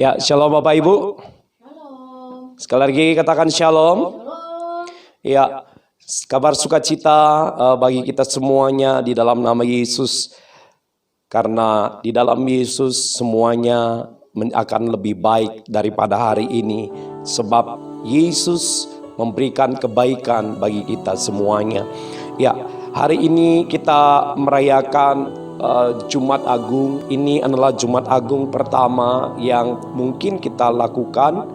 Ya, shalom Bapak Ibu. Halo. Sekali lagi katakan shalom. Halo. Ya, kabar sukacita bagi kita semuanya di dalam nama Yesus. Karena di dalam Yesus semuanya akan lebih baik daripada hari ini. Sebab Yesus memberikan kebaikan bagi kita semuanya. Ya, hari ini kita merayakan Jumat Agung. Ini adalah Jumat Agung pertama yang mungkin kita lakukan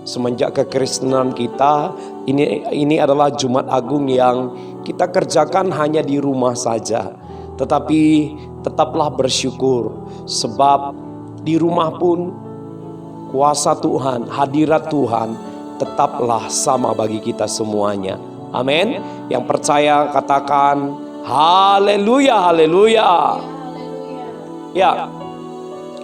semenjak kekristenan kita. Ini adalah Jumat Agung yang kita kerjakan hanya di rumah saja. Tetapi tetaplah bersyukur, sebab di rumah pun kuasa Tuhan, hadirat Tuhan tetaplah sama bagi kita semuanya. Amin. Yang percaya katakan haleluya, haleluya. Ya,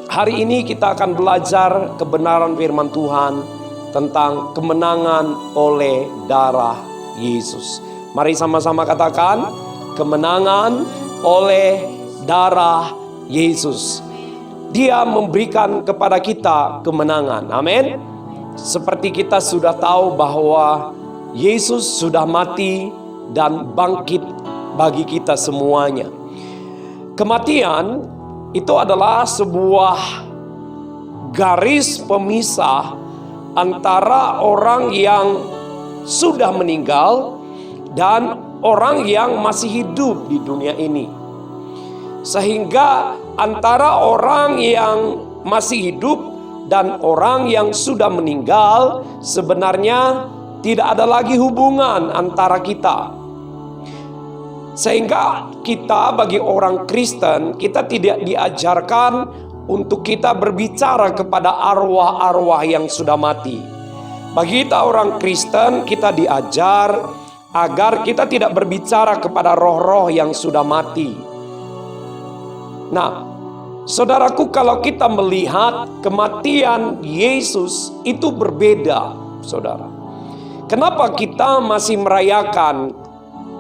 hari ini kita akan belajar kebenaran firman Tuhan tentang kemenangan oleh darah Yesus. Mari sama-sama katakan kemenangan oleh darah Yesus. Dia memberikan kepada kita kemenangan. Amin. Seperti kita sudah tahu bahwa Yesus sudah mati dan bangkit bagi kita semuanya. Kematian itu adalah sebuah garis pemisah antara orang yang sudah meninggal dan orang yang masih hidup di dunia ini. Sehingga antara orang yang masih hidup dan orang yang sudah meninggal sebenarnya tidak ada lagi hubungan antara kita. Sehingga kita bagi orang Kristen, kita tidak diajarkan untuk kita berbicara kepada arwah-arwah yang sudah mati. Bagi kita orang Kristen, kita diajar agar kita tidak berbicara kepada roh-roh yang sudah mati. Nah, saudaraku, kalau kita melihat kematian Yesus itu berbeda, saudara. Kenapa kita masih merayakan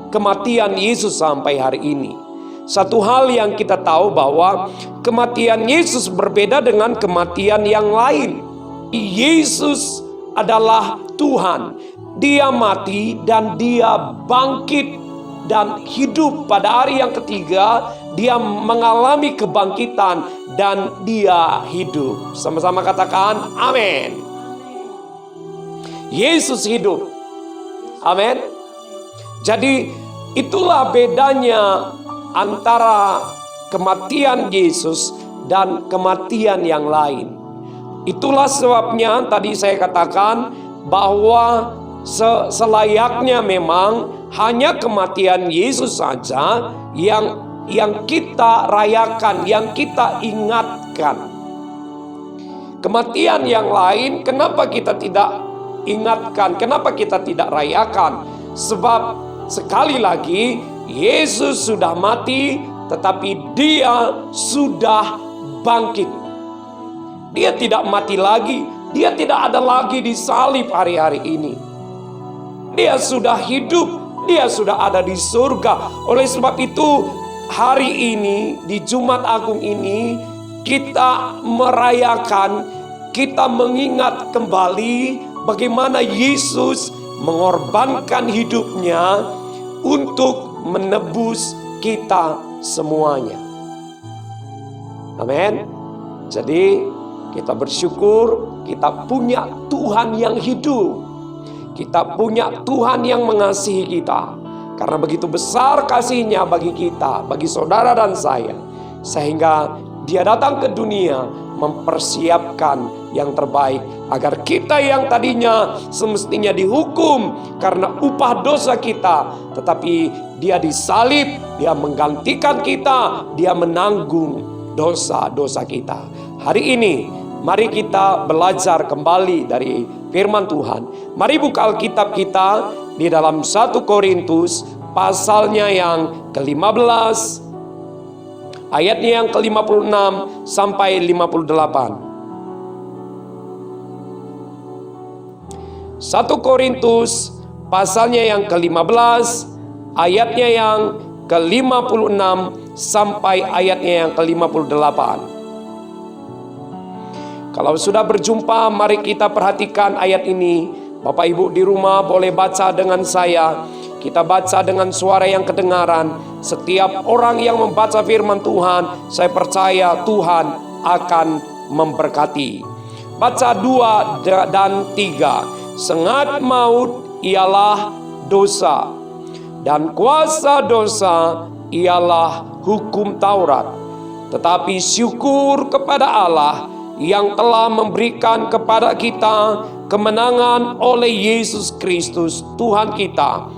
kematian Yesus sampai hari ini? Satu hal yang kita tahu bahwa kematian Yesus berbeda dengan kematian yang lain. Yesus adalah Tuhan. Dia mati dan dia bangkit dan hidup pada hari yang ketiga. Dia mengalami kebangkitan dan dia hidup. Sama-sama katakan amin. Yesus hidup. Amin. Jadi itulah bedanya antara kematian Yesus dan kematian yang lain. Itulah sebabnya tadi saya katakan bahwa selayaknya memang hanya kematian Yesus saja yang kita rayakan, yang kita ingatkan. Kematian yang lain kenapa kita tidak ingatkan, kenapa kita tidak rayakan? Sebab sekali lagi Yesus sudah mati, tetapi dia sudah bangkit. Dia tidak mati lagi, dia tidak ada lagi di salib hari-hari ini. Dia sudah hidup, dia sudah ada di surga. Oleh sebab itu hari ini di Jumat Agung ini kita merayakan, kita mengingat kembali bagaimana Yesus mengorbankan hidupnya untuk menebus kita semuanya. Amin. Jadi kita bersyukur kita punya Tuhan yang hidup. Kita punya Tuhan yang mengasihi kita. Karena begitu besar kasihnya bagi kita, bagi saudara dan saya. Sehingga dia datang ke dunia mempersiapkan yang terbaik agar kita yang tadinya semestinya dihukum karena upah dosa kita, tetapi dia disalib, dia menggantikan kita, dia menanggung dosa-dosa kita. Hari ini mari kita belajar kembali dari firman Tuhan. Mari buka Alkitab kita di dalam 1 Korintus pasalnya yang ke-15 ayatnya yang ke-56 sampai 58. 1 Korintus pasalnya yang ke-15 ayatnya yang ke-56 sampai ayatnya yang ke-58. Kalau sudah berjumpa, mari kita perhatikan ayat ini. Bapak Ibu di rumah boleh baca dengan saya. Kita baca dengan suara yang kedengaran. Setiap orang yang membaca firman Tuhan, saya percaya Tuhan akan memberkati. Baca 2 dan 3. Sengat maut ialah dosa, dan kuasa dosa ialah hukum Taurat. Tetapi syukur kepada Allah yang telah memberikan kepada kita kemenangan oleh Yesus Kristus Tuhan kita.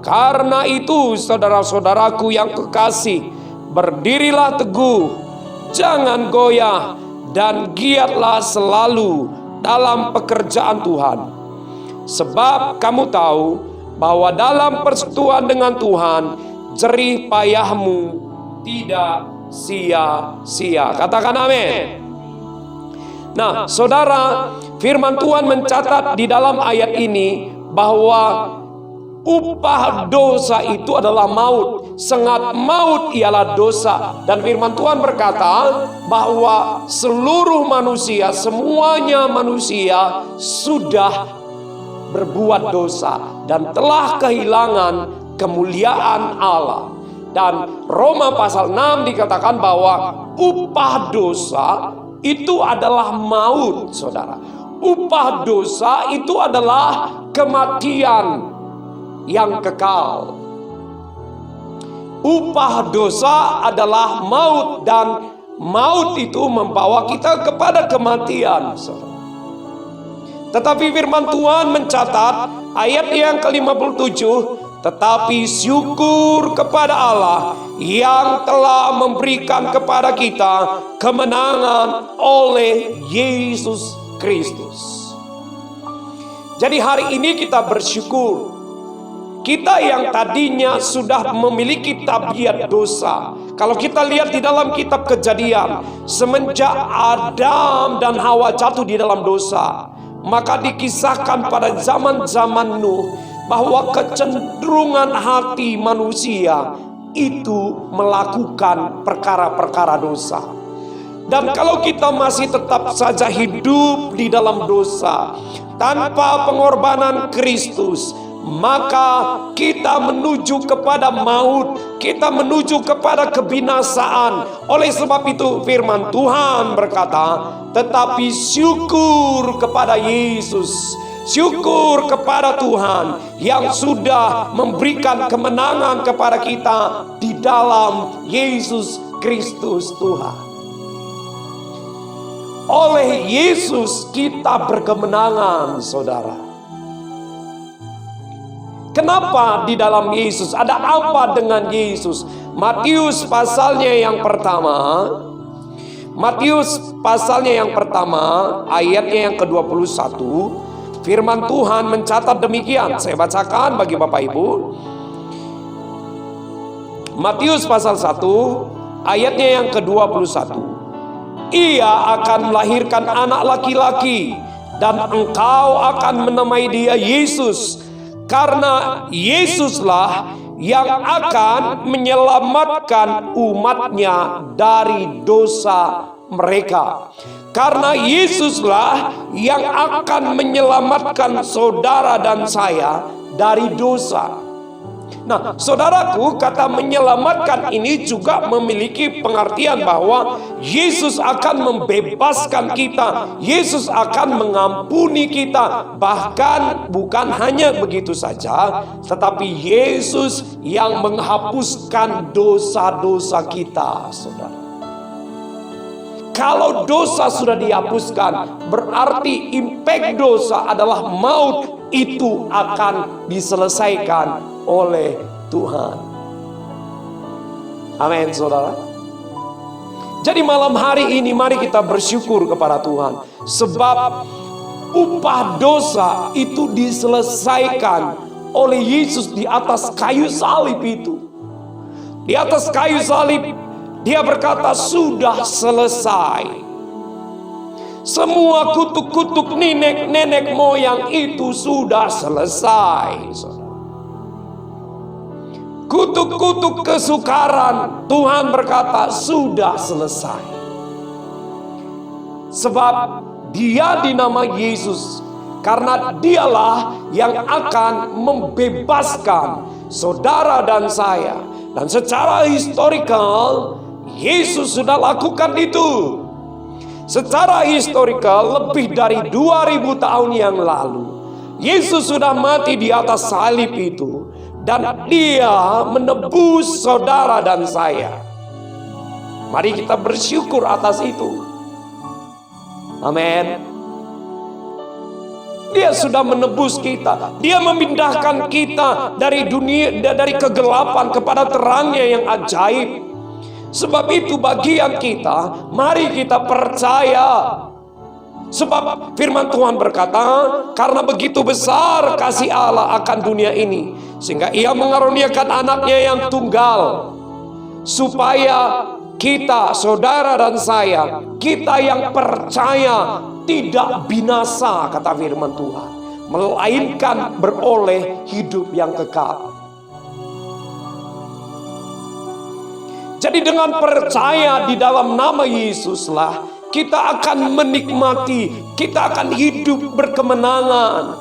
Karena itu, saudara-saudaraku yang kekasih, berdirilah teguh, jangan goyah, dan giatlah selalu dalam pekerjaan Tuhan. Sebab kamu tahu bahwa dalam persekutuan dengan Tuhan, jerih payahmu tidak sia-sia. Katakan amin. Nah, saudara, firman Tuhan mencatat di dalam ayat ini bahwa upah dosa itu adalah maut. Sengat maut ialah dosa. Dan firman Tuhan berkata bahwa seluruh manusia, semuanya manusia sudah berbuat dosa dan telah kehilangan kemuliaan Allah. Dan Roma pasal 6 dikatakan bahwa upah dosa itu adalah maut, saudara. Upah dosa itu adalah kematian yang kekal. Upah dosa adalah maut, dan maut itu membawa kita kepada kematian, saudara. Tetapi firman Tuhan mencatat ayat yang ke-57, tetapi syukur kepada Allah yang telah memberikan kepada kita kemenangan oleh Yesus Kristus. Jadi hari ini kita bersyukur. Kita yang tadinya sudah memiliki tabiat dosa. Kalau kita lihat di dalam kitab Kejadian, semenjak Adam dan Hawa jatuh di dalam dosa, maka dikisahkan pada zaman-zaman Nuh bahwa kecenderungan hati manusia itu melakukan perkara-perkara dosa. Dan kalau kita masih tetap saja hidup di dalam dosa tanpa pengorbanan Kristus, maka kita menuju kepada maut, kita menuju kepada kebinasaan. Oleh sebab itu firman Tuhan berkata, tetapi syukur kepada Yesus, syukur kepada Tuhan yang sudah memberikan kemenangan kepada kita di dalam Yesus Kristus Tuhan. Oleh Yesus kita berkemenangan, saudara. Kenapa di dalam Yesus? Ada apa dengan Yesus? Matius pasalnya yang pertama, Matius pasalnya yang pertama, ayatnya yang ke-21, firman Tuhan mencatat demikian. Saya bacakan bagi Bapak Ibu. Matius pasal 1, ayatnya yang ke-21. Ia akan melahirkan anak laki-laki, dan engkau akan menamai dia Yesus, karena Yesuslah yang akan menyelamatkan umatnya dari dosa mereka. Karena Yesuslah yang akan menyelamatkan saudara dan saya dari dosa. Nah, saudaraku, kata menyelamatkan ini juga memiliki pengertian bahwa Yesus akan membebaskan kita, Yesus akan mengampuni kita. Bahkan bukan hanya begitu saja, tetapi Yesus yang menghapuskan dosa-dosa kita, saudara. Kalau dosa sudah dihapuskan, berarti impact dosa adalah maut, itu akan diselesaikan oleh Tuhan. Amin, saudara. Jadi malam hari ini mari kita bersyukur kepada Tuhan, sebab upah dosa itu diselesaikan oleh Yesus di atas kayu salib itu. Di atas kayu salib Dia berkata sudah selesai. Semua kutuk-kutuk nenek moyang itu sudah selesai. Kutuk-kutuk kesukaran, Tuhan berkata sudah selesai. Sebab Dia dinamai Yesus karena dialah yang akan membebaskan saudara dan saya. Dan secara historikal, Yesus sudah lakukan itu. Secara historikal, lebih dari 2000 tahun yang lalu, Yesus sudah mati di atas salib itu. Dan dia menebus saudara dan saya. Mari kita bersyukur atas itu. Amin. Dia sudah menebus kita. Dia memindahkan kita dari dunia, dari kegelapan kepada terangnya yang ajaib. Sebab itu bagian kita, mari kita percaya. Sebab firman Tuhan berkata, karena begitu besar kasih Allah akan dunia ini, sehingga ia mengaruniakan anaknya yang tunggal, supaya kita, saudara dan saya, kita yang percaya tidak binasa, kata firman Tuhan, melainkan beroleh hidup yang kekal. Jadi dengan percaya di dalam nama Yesuslah kita akan menikmati, kita akan hidup berkemenangan.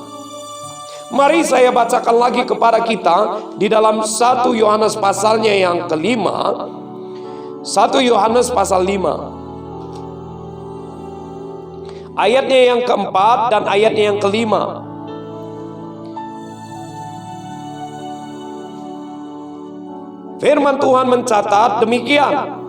Mari saya bacakan lagi kepada kita di dalam 1 Yohanes pasalnya yang kelima. 1 Yohanes pasal 5 ayatnya yang keempat dan ayatnya yang kelima. Firman Tuhan mencatat demikian.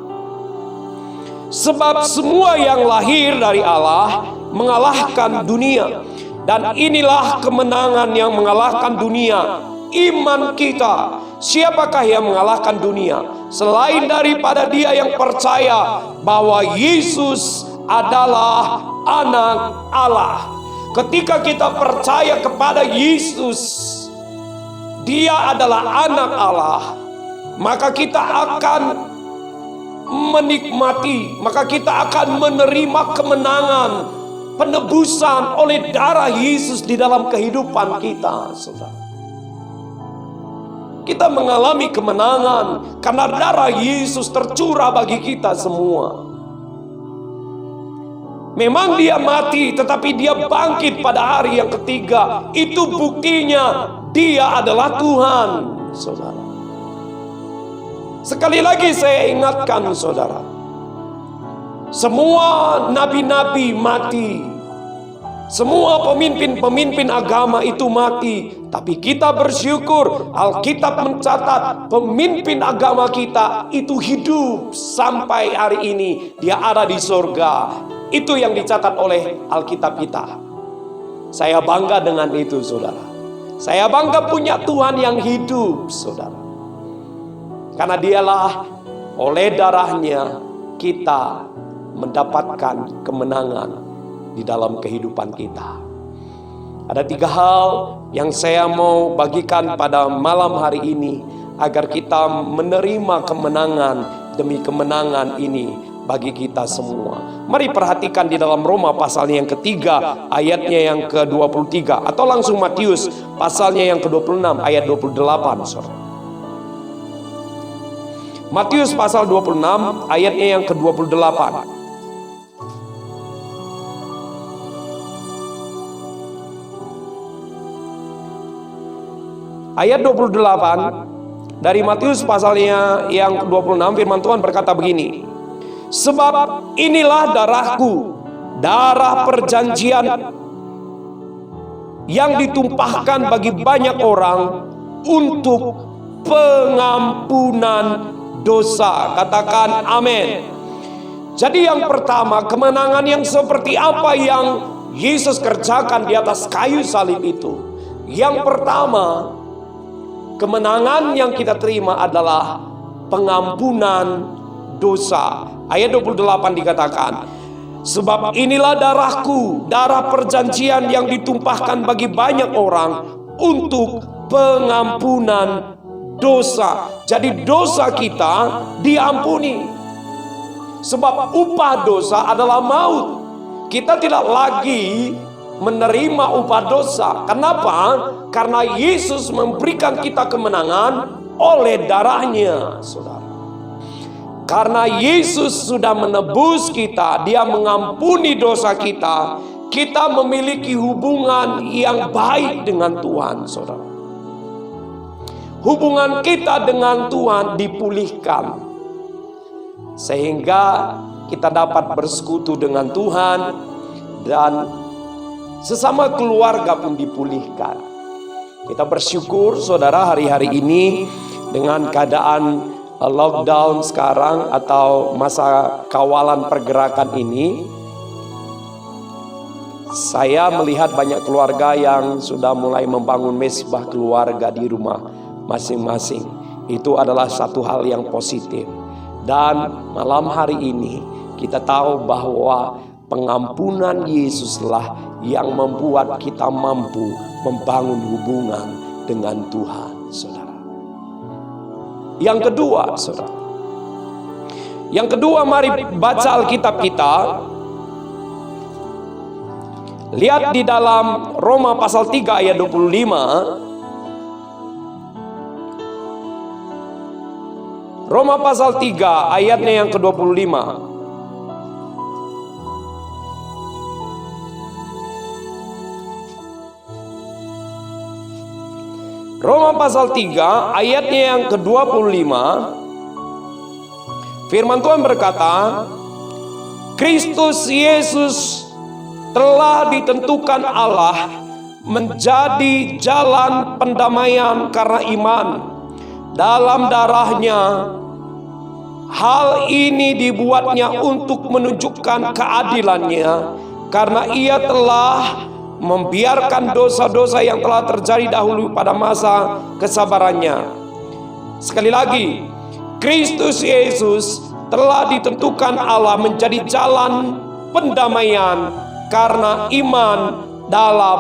Sebab semua yang lahir dari Allah mengalahkan dunia. Dan inilah kemenangan yang mengalahkan dunia, iman kita. Siapakah yang mengalahkan dunia? Selain daripada dia yang percaya bahwa Yesus adalah anak Allah. Ketika kita percaya kepada Yesus, dia adalah anak Allah, maka kita akan menikmati, maka kita akan menerima kemenangan, penebusan oleh darah Yesus di dalam kehidupan kita, saudara. Kita mengalami kemenangan karena darah Yesus tercurah bagi kita semua. Memang dia mati, tetapi dia bangkit pada hari yang ketiga. Itu buktinya dia adalah Tuhan, saudara. Sekali lagi saya ingatkan saudara, semua nabi-nabi mati, semua pemimpin-pemimpin agama itu mati. Tapi kita bersyukur Alkitab mencatat pemimpin agama kita itu hidup sampai hari ini. Dia ada di surga. Itu yang dicatat oleh Alkitab kita. Saya bangga dengan itu saudara. Saya bangga punya Tuhan yang hidup saudara. Karena dialah oleh darahnya kita mendapatkan kemenangan di dalam kehidupan kita. Ada 3 hal yang saya mau bagikan pada malam hari ini agar kita menerima kemenangan demi kemenangan ini bagi kita semua. Mari perhatikan di dalam Roma pasalnya yang ketiga ayatnya yang ke-23, atau langsung Matius pasalnya yang ke-26 ayat 28 saudara. Matius pasal 26 ayatnya yang ke-28. Ayat 28 dari Matius pasalnya yang ke-26, firman Tuhan berkata begini. Sebab inilah darahku, darah perjanjian yang ditumpahkan bagi banyak orang untuk pengampunan dosa. Katakan amin. Jadi yang pertama, kemenangan yang seperti apa yang Yesus kerjakan di atas kayu salib itu? Yang pertama, kemenangan yang kita terima adalah pengampunan dosa. Ayat 28 dikatakan, sebab inilah darahku, darah perjanjian yang ditumpahkan bagi banyak orang untuk pengampunan dosa. Jadi dosa kita diampuni. Sebab upah dosa adalah maut. Kita tidak lagi menerima upah dosa. Kenapa? Karena Yesus memberikan kita kemenangan oleh darahnya, saudara. Karena Yesus sudah menebus kita, Dia mengampuni dosa kita, kita memiliki hubungan yang baik dengan Tuhan, saudara. Hubungan kita dengan Tuhan dipulihkan, sehingga kita dapat bersekutu dengan Tuhan, dan sesama keluarga pun dipulihkan. Kita bersyukur, saudara, hari-hari ini dengan keadaan lockdown sekarang atau masa kawalan pergerakan ini, saya melihat banyak keluarga yang sudah mulai membangun mesbah keluarga di rumah masing-masing. Itu adalah satu hal yang positif. Dan malam hari ini kita tahu bahwa pengampunan Yesuslah yang membuat kita mampu membangun hubungan dengan Tuhan, saudara. Yang kedua, saudara. Yang kedua, mari baca Alkitab kita. Lihat di dalam Roma pasal 3 ayat 25. Roma pasal 3 ayatnya yang ke-25. Roma pasal 3 ayatnya yang ke-25. Firman Tuhan berkata, Kristus Yesus telah ditentukan Allah menjadi jalan pendamaian karena iman dalam darahnya. Hal ini dibuatnya untuk menunjukkan keadilannya, karena Ia telah membiarkan dosa-dosa yang telah terjadi dahulu pada masa kesabarannya. Sekali lagi, Kristus Yesus telah ditentukan Allah menjadi jalan pendamaian karena iman dalam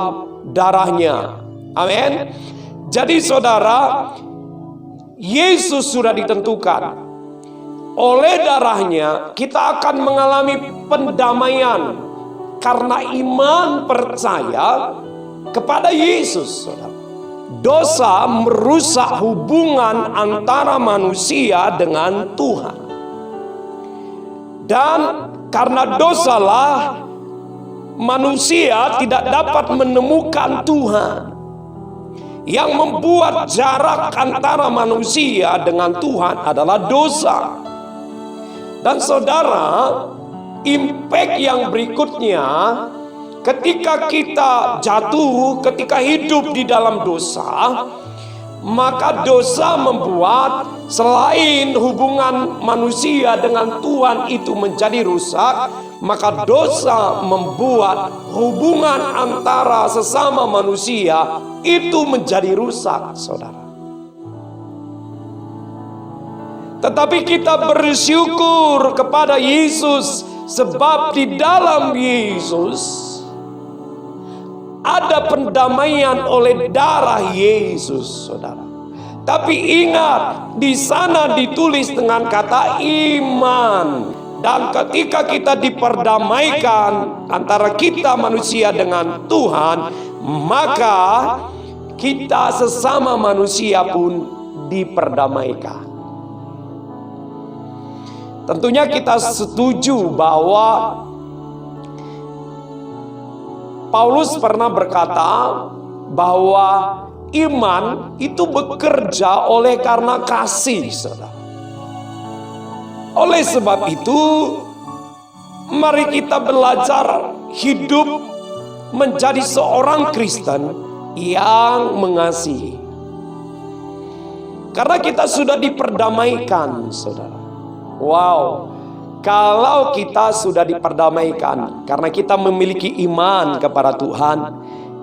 darahnya. Amin. Jadi saudara, Yesus sudah ditentukan. Oleh darahnya kita akan mengalami pendamaian karena iman percaya kepada Yesus, saudara. Dosa merusak hubungan antara manusia dengan Tuhan. Dan karena dosalah manusia tidak dapat menemukan Tuhan. Yang membuat jarak antara manusia dengan Tuhan adalah dosa. Dan saudara, impact yang berikutnya, ketika kita jatuh, ketika hidup di dalam dosa, maka dosa membuat selain hubungan manusia dengan Tuhan itu menjadi rusak, maka dosa membuat hubungan antara sesama manusia itu menjadi rusak, saudara. Tetapi kita bersyukur kepada Yesus, sebab di dalam Yesus ada pendamaian oleh darah Yesus, saudara. Tapi ingat, di sana ditulis dengan kata iman. Dan ketika kita diperdamaikan antara kita manusia dengan Tuhan, maka kita sesama manusia pun diperdamaikan. Tentunya kita setuju bahwa Paulus pernah berkata bahwa iman itu bekerja oleh karena kasih, saudara. Oleh sebab itu, mari kita belajar hidup menjadi seorang Kristen yang mengasihi. Karena kita sudah diperdamaikan, saudara. Wow, kalau kita sudah diperdamaikan karena kita memiliki iman kepada Tuhan,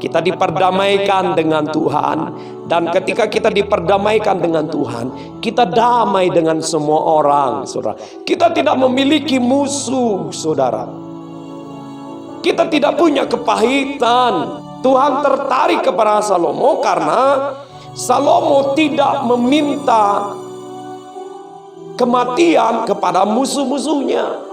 kita diperdamaikan dengan Tuhan. Dan ketika kita diperdamaikan dengan Tuhan, kita damai dengan semua orang, saudara. Kita tidak memiliki musuh, saudara. Kita tidak punya kepahitan. Tuhan tertarik kepada Salomo karena Salomo tidak meminta kematian kepada musuh-musuhnya.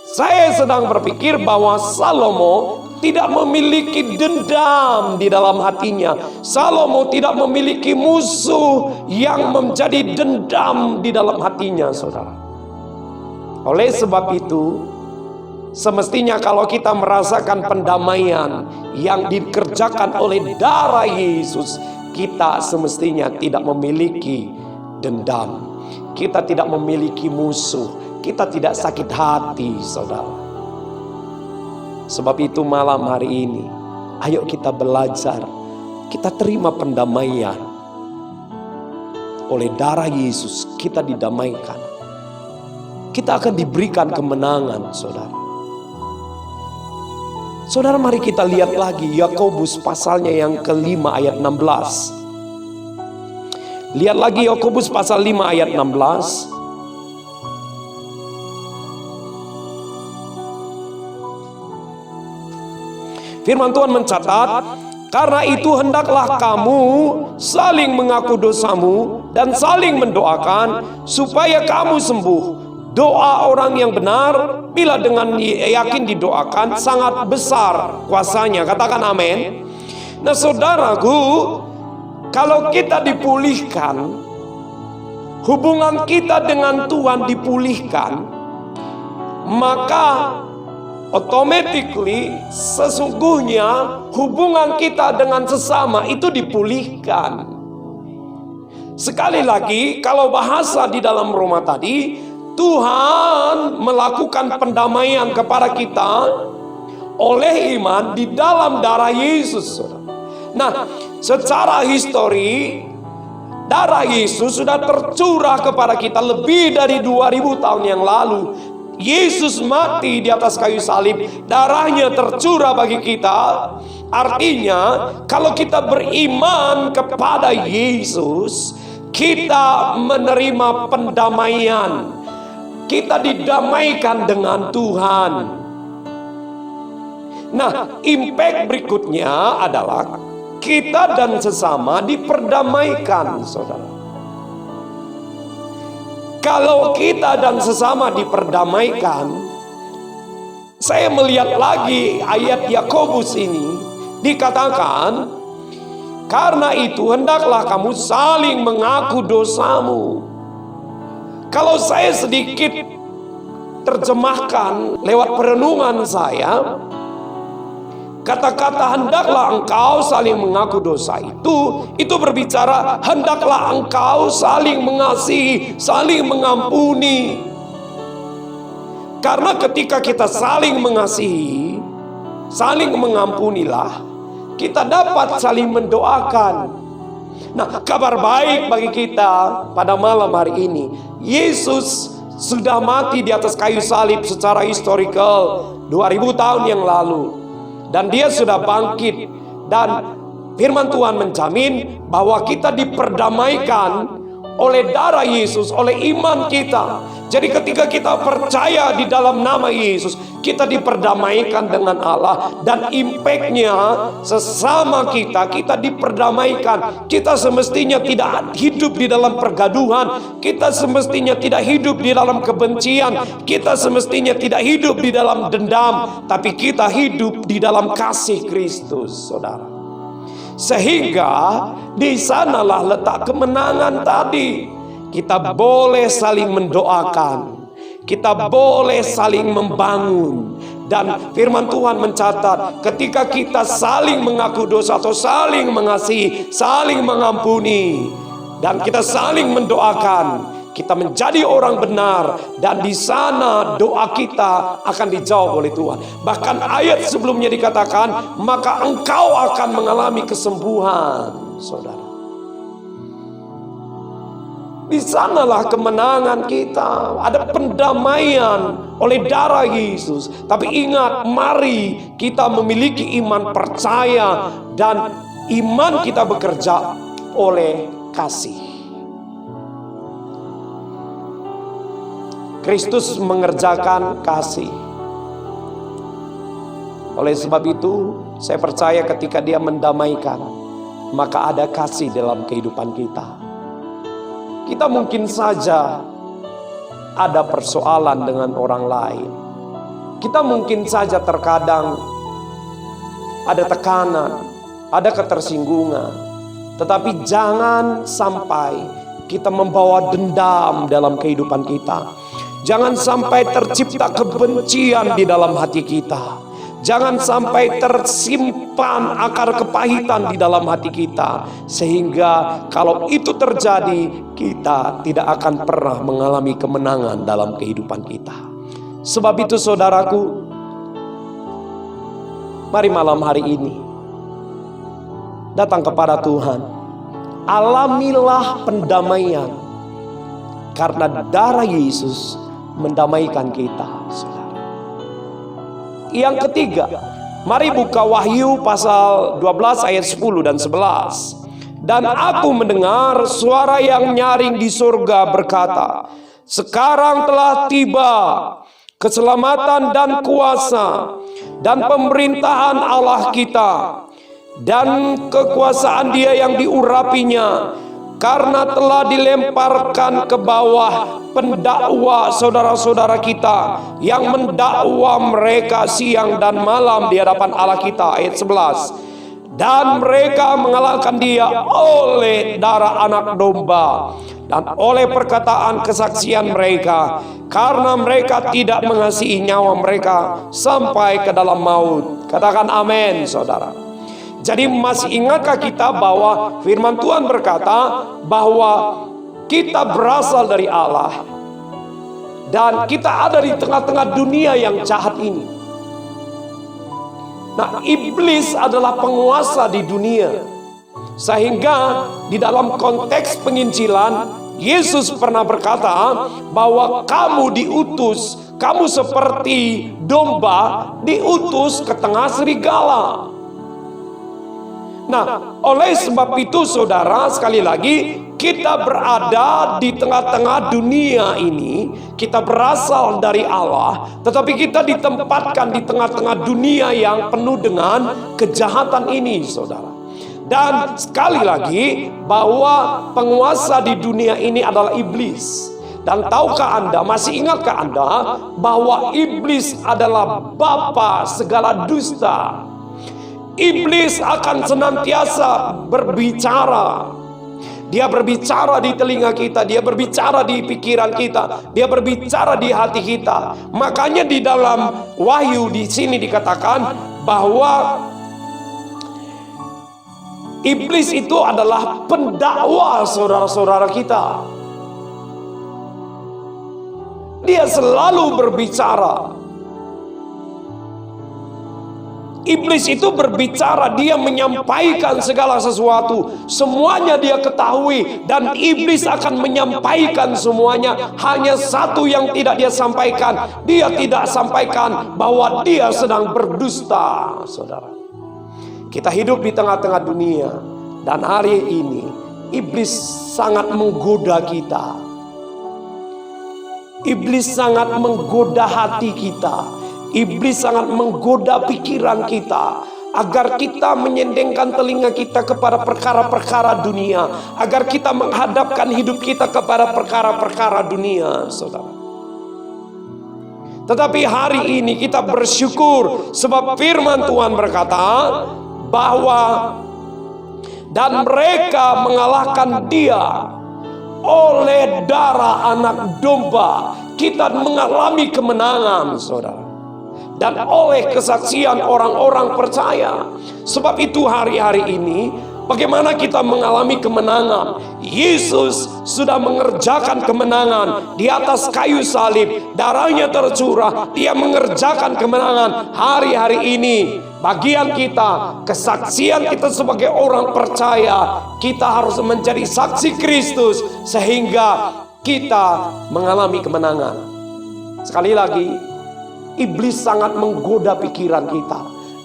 Saya sedang berpikir bahwa Salomo tidak memiliki dendam di dalam hatinya. Salomo tidak memiliki musuh yang menjadi dendam di dalam hatinya, saudara. Oleh sebab itu, semestinya kalau kita merasakan pendamaian yang dikerjakan oleh darah Yesus, kita semestinya tidak memiliki dendam, kita tidak memiliki musuh, kita tidak sakit hati, saudara. Sebab itu malam hari ini, ayo kita belajar, kita terima pendamaian. Oleh darah Yesus kita didamaikan. Kita akan diberikan kemenangan, saudara. Saudara, mari kita lihat lagi Yakobus pasalnya yang kelima ayat 16. Lihat lagi Yakobus pasal 5 ayat 16. Firman Tuhan mencatat, karena itu hendaklah kamu saling mengaku dosamu dan saling mendoakan supaya kamu sembuh. Doa orang yang benar bila dengan yakin didoakan sangat besar kuasanya. Katakan amin. Nah saudaraku, kalau kita dipulihkan, hubungan kita dengan Tuhan dipulihkan, maka automatically sesungguhnya hubungan kita dengan sesama itu dipulihkan. Sekali lagi, kalau bahasa di dalam Roma tadi, Tuhan melakukan pendamaian kepada kita oleh iman di dalam darah Yesus. Nah, secara histori, darah Yesus sudah tercurah kepada kita lebih dari 2000 tahun yang lalu. Yesus mati di atas kayu salib, darahnya tercurah bagi kita. Artinya, kalau kita beriman kepada Yesus, kita menerima pendamaian. Kita didamaikan dengan Tuhan. Nah, impact berikutnya adalah kita dan sesama diperdamaikan, saudara. Kalau kita dan sesama diperdamaikan, saya melihat lagi ayat Yakobus ini dikatakan, karena itu hendaklah kamu saling mengaku dosamu. Kalau saya sedikit terjemahkan lewat perenungan saya, kata-kata hendaklah engkau saling mengaku dosa itu berbicara hendaklah engkau saling mengasihi, saling mengampuni. Karena ketika kita saling mengasihi, saling mengampunilah, kita dapat saling mendoakan. Nah, kabar baik bagi kita pada malam hari ini, Yesus sudah mati di atas kayu salib secara historical 2000 tahun yang lalu. Dan dia sudah bangkit. Dan firman Tuhan menjamin bahwa kita diperdamaikan oleh darah Yesus, oleh iman kita. Jadi ketika kita percaya di dalam nama Yesus, kita diperdamaikan dengan Allah. Dan impactnya sesama kita diperdamaikan. Kita semestinya tidak hidup di dalam pergaduhan. Kita semestinya tidak hidup di dalam kebencian. Kita semestinya tidak hidup di dalam dendam. Tapi kita hidup di dalam kasih Kristus, saudara. Sehingga di sanalah letak kemenangan tadi. Kita boleh saling mendoakan, kita boleh saling membangun. Dan firman Tuhan mencatat, ketika kita saling mengaku dosa atau saling mengasihi, saling mengampuni, dan kita saling mendoakan, kita menjadi orang benar. Dan di sana doa kita akan dijawab oleh Tuhan. Bahkan ayat sebelumnya dikatakan, maka engkau akan mengalami kesembuhan, saudara. Di sanalah kemenangan kita. Ada pendamaian oleh darah Yesus. Tapi ingat, mari kita memiliki iman percaya. Dan iman kita bekerja oleh kasih. Kristus mengerjakan kasih. Oleh sebab itu, saya percaya ketika dia mendamaikan, maka ada kasih dalam kehidupan kita. Kita mungkin saja ada persoalan dengan orang lain. Kita mungkin saja terkadang ada tekanan, ada ketersinggungan. Tetapi jangan sampai kita membawa dendam dalam kehidupan kita. Jangan sampai tercipta kebencian di dalam hati kita. Jangan sampai tersimpan akar kepahitan di dalam hati kita, sehingga kalau itu terjadi, kita tidak akan pernah mengalami kemenangan dalam kehidupan kita. Sebab itu saudaraku, mari malam hari ini datang kepada Tuhan. Alamilah pendamaian, karena darah Yesus mendamaikan kita, saudara. Yang ketiga, mari buka Wahyu pasal 12 ayat 10 dan 11. Dan aku mendengar suara yang nyaring di surga berkata, sekarang telah tiba keselamatan dan kuasa dan pemerintahan Allah kita dan kekuasaan Dia yang diurapinya, karena telah dilemparkan ke bawah pendakwa saudara-saudara kita yang mendakwa mereka siang dan malam di hadapan Allah kita. Ayat 11. Dan mereka mengalahkan Dia oleh darah anak domba dan oleh perkataan kesaksian mereka, karena mereka tidak mengasihi nyawa mereka sampai ke dalam maut. Katakan amin, saudara. Jadi masih ingatkah kita bahwa firman Tuhan berkata bahwa kita berasal dari Allah dan kita ada di tengah-tengah dunia yang jahat ini. Nah, iblis adalah penguasa di dunia, sehingga di dalam konteks penginjilan Yesus pernah berkata bahwa kamu diutus, kamu seperti domba diutus ke tengah serigala. Nah, oleh sebab itu saudara, sekali lagi kita berada di tengah-tengah dunia ini. Kita berasal dari Allah, tetapi kita ditempatkan di tengah-tengah dunia yang penuh dengan kejahatan ini, saudara. Dan sekali lagi bahwa penguasa di dunia ini adalah iblis. Dan tahukah Anda, masih ingatkah Anda bahwa iblis adalah bapa segala dusta? Iblis akan senantiasa berbicara. Dia berbicara di telinga kita, dia berbicara di pikiran kita, dia berbicara di hati kita. Makanya di dalam Wahyu di sini dikatakan bahwa iblis itu adalah pendakwa saudara-saudara kita. Dia selalu berbicara. Iblis itu berbicara, dia menyampaikan segala sesuatu, semuanya dia ketahui, dan iblis akan menyampaikan semuanya. Hanya satu yang tidak dia sampaikan, dia tidak sampaikan bahwa dia sedang berdusta, saudara. Kita hidup di tengah-tengah dunia, dan hari ini iblis sangat menggoda kita. Iblis sangat menggoda hati kita. Iblis sangat menggoda pikiran kita agar kita menyendengkan telinga kita kepada perkara-perkara dunia, agar kita menghadapkan hidup kita kepada perkara-perkara dunia, saudara. Tetapi hari ini kita bersyukur sebab firman Tuhan berkata bahwa dan mereka mengalahkan Dia oleh darah anak domba. Kita mengalami kemenangan, saudara, dan oleh kesaksian orang-orang percaya. Sebab itu hari-hari ini bagaimana kita mengalami kemenangan? Yesus sudah mengerjakan kemenangan di atas kayu salib, darahnya tercurah, Dia mengerjakan kemenangan. Hari-hari ini bagian kita, kesaksian kita sebagai orang percaya, kita harus menjadi saksi Kristus sehingga kita mengalami kemenangan. Sekali lagi, iblis sangat menggoda pikiran kita.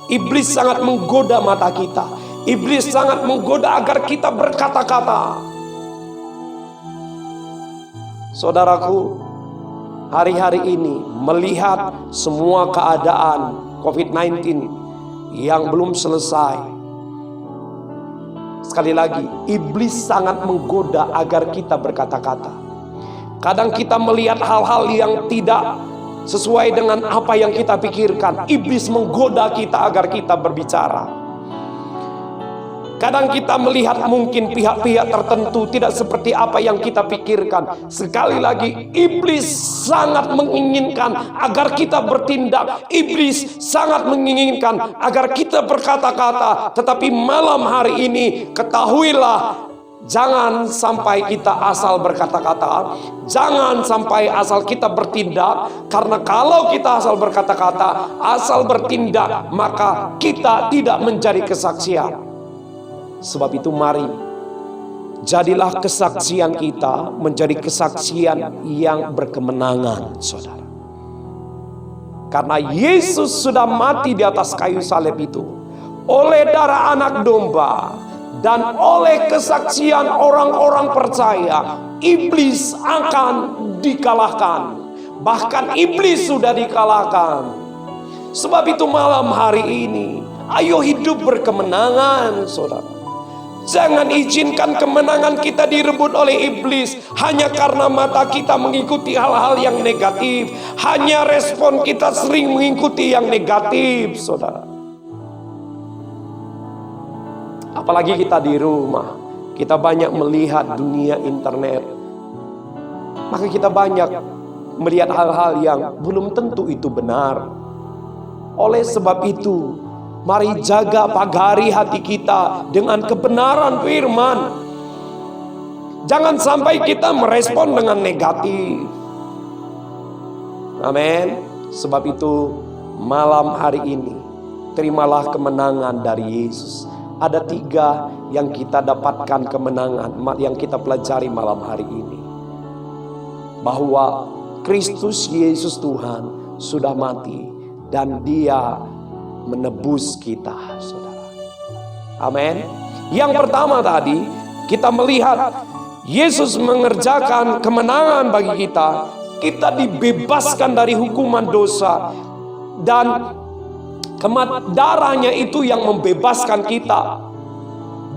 Iblis sangat menggoda mata kita. Iblis sangat menggoda agar kita berkata-kata. Saudaraku, hari-hari ini melihat semua keadaan COVID-19 yang belum selesai, sekali lagi, iblis sangat menggoda agar kita berkata-kata. Kadang kita melihat hal-hal yang tidak sesuai dengan apa yang kita pikirkan. Iblis menggoda kita agar kita berbicara. Kadang kita melihat mungkin pihak-pihak tertentu tidak seperti apa yang kita pikirkan. Sekali lagi, iblis sangat menginginkan agar kita bertindak. Iblis sangat menginginkan agar kita berkata-kata. Tetapi malam hari ini ketahuilah, jangan sampai kita asal berkata-kata, jangan sampai asal kita bertindak. Karena kalau kita asal berkata-kata, asal bertindak, maka kita tidak menjadi kesaksian. Sebab itu mari, jadilah kesaksian kita menjadi kesaksian yang berkemenangan, saudara. Karena Yesus sudah mati di atas kayu salib itu, oleh darah anak domba, dan oleh kesaksian orang-orang percaya, iblis akan dikalahkan. Bahkan iblis sudah dikalahkan. Sebab itu malam hari ini, ayo hidup berkemenangan, saudara. Jangan izinkan kemenangan kita direbut oleh iblis hanya karena mata kita mengikuti hal-hal yang negatif, hanya respon kita sering mengikuti yang negatif, saudara. Apalagi kita di rumah, kita banyak melihat dunia internet, maka kita banyak melihat hal-hal yang belum tentu itu benar. Oleh sebab itu, mari jaga pagari hati kita dengan kebenaran firman. Jangan sampai kita merespon dengan negatif. Amin. Sebab itu malam hari ini, terimalah kemenangan dari Yesus. Ada 3 yang kita dapatkan kemenangan, yang kita pelajari malam hari ini. Bahwa Kristus Yesus Tuhan sudah mati dan Dia menebus kita, saudara. Amin. Yang pertama tadi, kita melihat Yesus mengerjakan kemenangan bagi kita. Kita dibebaskan dari hukuman dosa, dan darahnya itu yang membebaskan kita.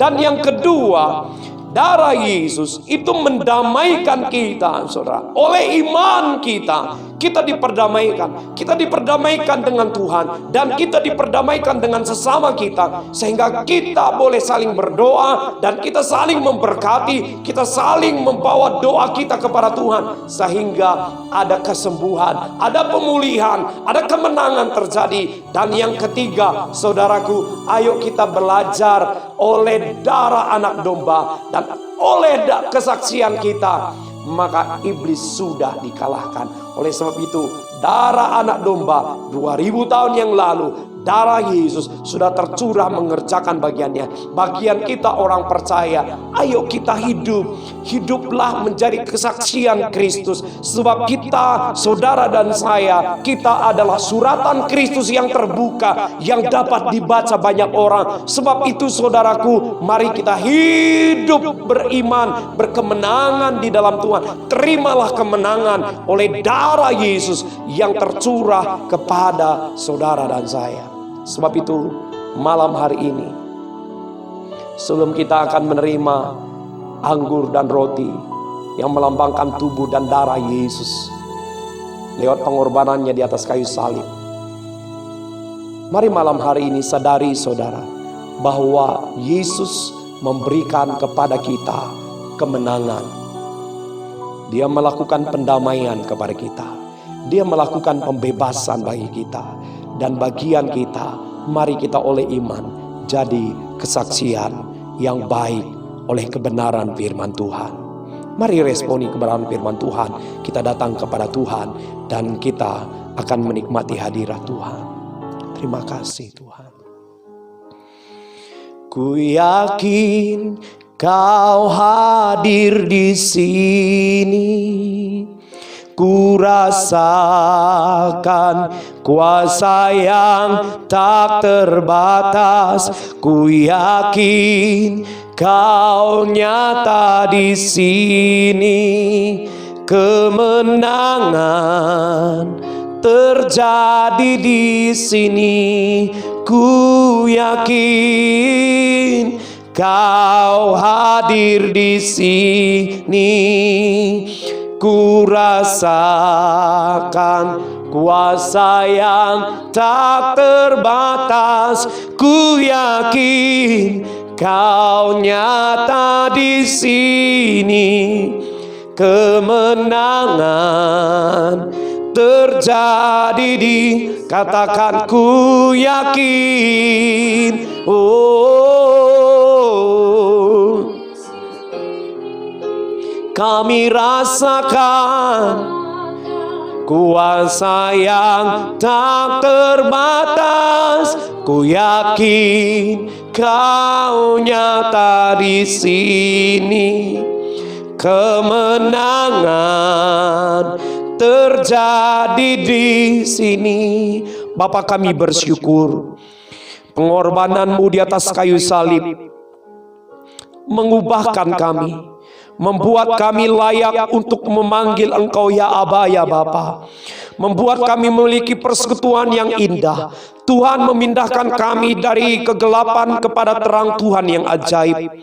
Dan yang kedua, darah Yesus itu mendamaikan kita, saudara. Oleh iman kita diperdamaikan. Kita diperdamaikan dengan Tuhan, dan kita diperdamaikan dengan sesama kita, sehingga kita boleh saling berdoa, dan kita saling memberkati, kita saling membawa doa kita kepada Tuhan, sehingga ada kesembuhan, ada pemulihan, ada kemenangan terjadi. Dan yang ketiga, saudaraku, ayo kita belajar oleh darah anak domba dan oleh kesaksian kita, maka iblis sudah dikalahkan. Oleh sebab itu, darah anak domba 2000 tahun yang lalu, darah Yesus sudah tercurah mengerjakan bagiannya. Bagian kita orang percaya, ayo kita hiduplah menjadi kesaksian Kristus. Sebab kita, saudara dan saya, kita adalah suratan Kristus yang terbuka, yang dapat dibaca banyak orang. Sebab itu saudaraku, mari kita hidup beriman, berkemenangan di dalam Tuhan. Terimalah kemenangan oleh darah Yesus yang tercurah kepada saudara dan saya. Sebab itu malam hari ini, sebelum kita akan menerima anggur dan roti yang melambangkan tubuh dan darah Yesus lewat pengorbanannya di atas kayu salib, mari malam hari ini sadari, saudara, bahwa Yesus memberikan kepada kita kemenangan. Dia melakukan pendamaian kepada kita. Dia melakukan pembebasan bagi kita. Dan bagian kita, mari kita oleh iman jadi kesaksian yang baik oleh kebenaran firman Tuhan. Mari responi kebenaran firman Tuhan. Kita datang kepada Tuhan dan kita akan menikmati hadirat Tuhan. Terima kasih Tuhan. Ku yakin Kau hadir di sini. Ku rasakan kuasa yang tak terbatas. Ku yakin Kau nyata di sini. Kemenangan terjadi di sini. Ku yakin Kau hadir di sini. Ku rasakan kuasa yang tak terbatas. Ku yakin Kau nyata di sini, kemenangan terjadi di, katakan ku yakin. Oh, kami rasakan kuasa yang tak terbatas. Ku yakin kau nyata di sini, kemenangan terjadi di sini. Bapa, kami bersyukur pengorbananmu di atas kayu salib mengubahkan kami, membuat kami layak untuk memanggil Engkau ya Aba, ya Bapa, membuat kami memiliki persekutuan yang indah. Tuhan memindahkan kami dari kegelapan kepada terang Tuhan yang ajaib.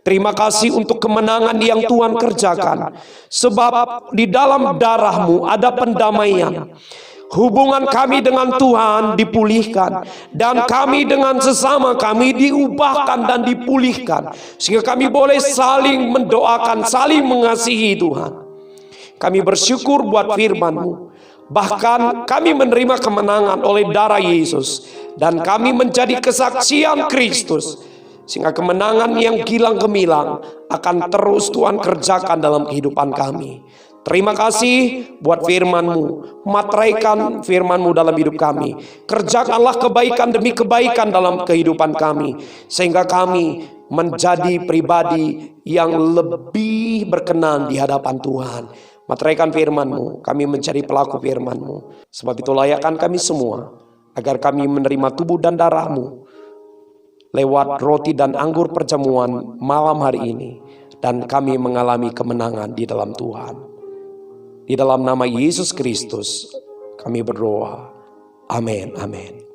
Terima kasih untuk kemenangan yang Tuhan kerjakan, sebab di dalam darah-Mu ada pendamaian. Hubungan kami dengan Tuhan dipulihkan, dan kami dengan sesama kami diubahkan dan dipulihkan, sehingga kami boleh saling mendoakan, saling mengasihi Tuhan. Kami bersyukur buat firman-Mu. Bahkan kami menerima kemenangan oleh darah Yesus, dan kami menjadi kesaksian Kristus, sehingga kemenangan yang gilang gemilang akan terus Tuhan kerjakan dalam kehidupan kami. Terima kasih buat firman-Mu. Materaikan firman-Mu dalam hidup kami. Kerjakanlah kebaikan demi kebaikan dalam kehidupan kami, sehingga kami menjadi pribadi yang lebih berkenan di hadapan Tuhan. Materaikan firman-Mu, kami menjadi pelaku firman-Mu. Sebab itu layakkan kami semua, agar kami menerima tubuh dan darah-Mu lewat roti dan anggur perjamuan malam hari ini, dan kami mengalami kemenangan di dalam Tuhan. Di dalam nama Yesus Kristus kami berdoa. Amin, amin.